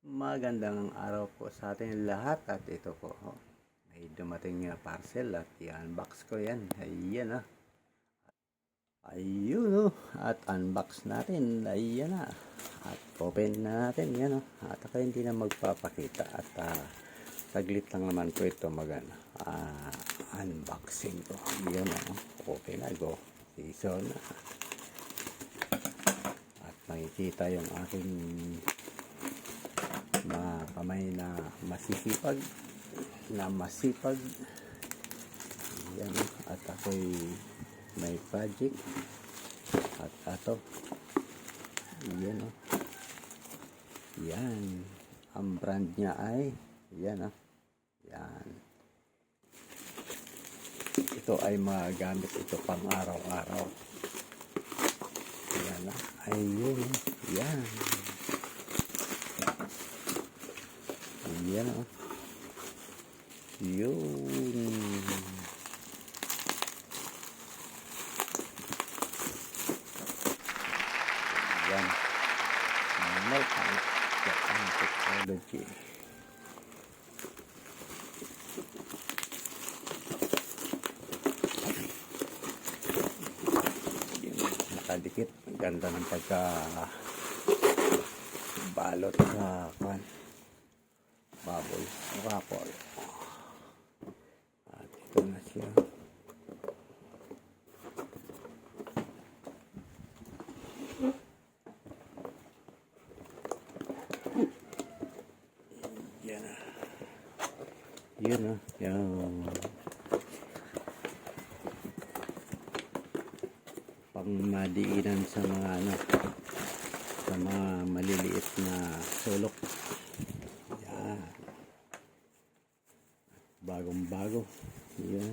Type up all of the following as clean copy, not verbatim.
Magandang araw po sa ating lahat at ito po, may dumating na parcel at i-unbox ko yan. Ayan ayun at unbox natin, ayan na. At open na natin, yan at ako hindi na magpapakita at saglit lang naman po ito unboxing ko. Ayan open na, go. Season na. At makikita yung aking mga kamay na masipag yan at ako'y may project at ato yan yan ang brand niya ay yan yan ito ay magamit ito pang araw-araw yan ayun yan yan yun yan Meltang Japan Technology yan, nakadikit ang ganda ng pagka balot sa bubble wrapper at ito na siya yan yun yung pang madiinan sa mga sa mga maliliit na sulok. Bagong bago yan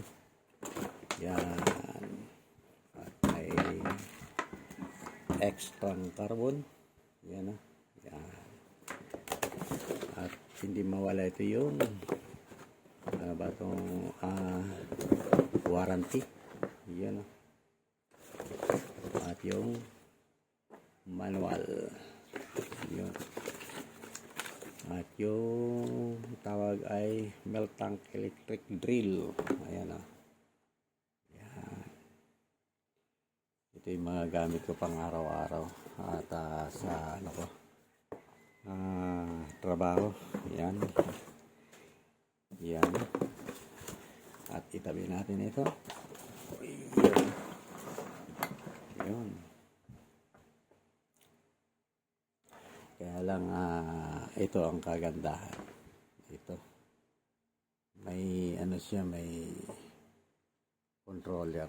at may extra carbon yan at hindi mawala ito yung ano ba itong warranty yan at yung manual yun at yung tawag ay Meltang electric drill. Ayan yan. Ito yung mga gamit ko pang araw-araw at sa trabaho. Yan. Yan. At itabi natin ito. Yun. Yun. Kaya lang ito ang kagandahan. Ito. May siya, may controller.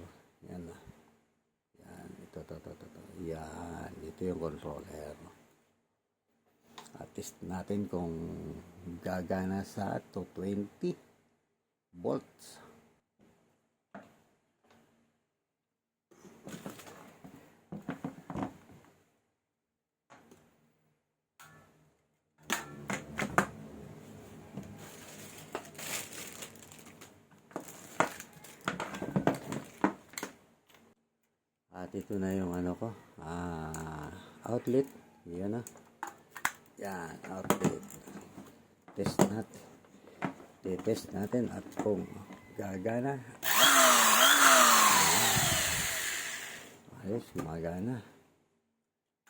Yan yan, ito. Yan, ito yung controller. At test natin kung gagana sa 220 volts. At ito na yung outlet. Yan yan, outlet. Test natin at kung gagana. Ayos, gumagana.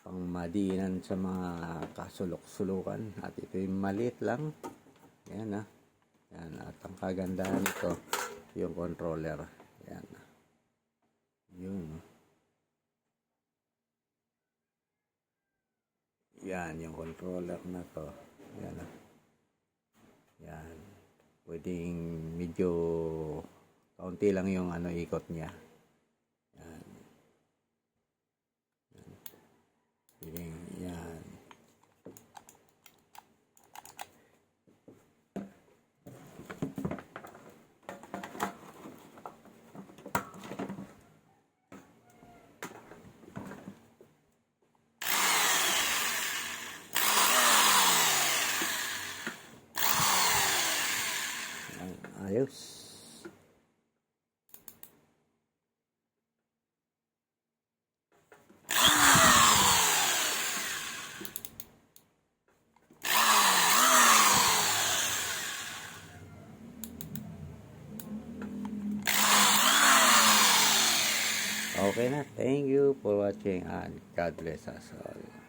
Pang madiinan sa mga kasulok-sulukan. At ito yung maliit lang. Yan yan, at ang kagandahan ito yung controller. Yan yun yan yung controller na to. Yan yan, pwedeng medyo kaunti lang yung ikot niya. Yan pwedeng yan ayos. Okay na. Thank you for watching and God bless us all.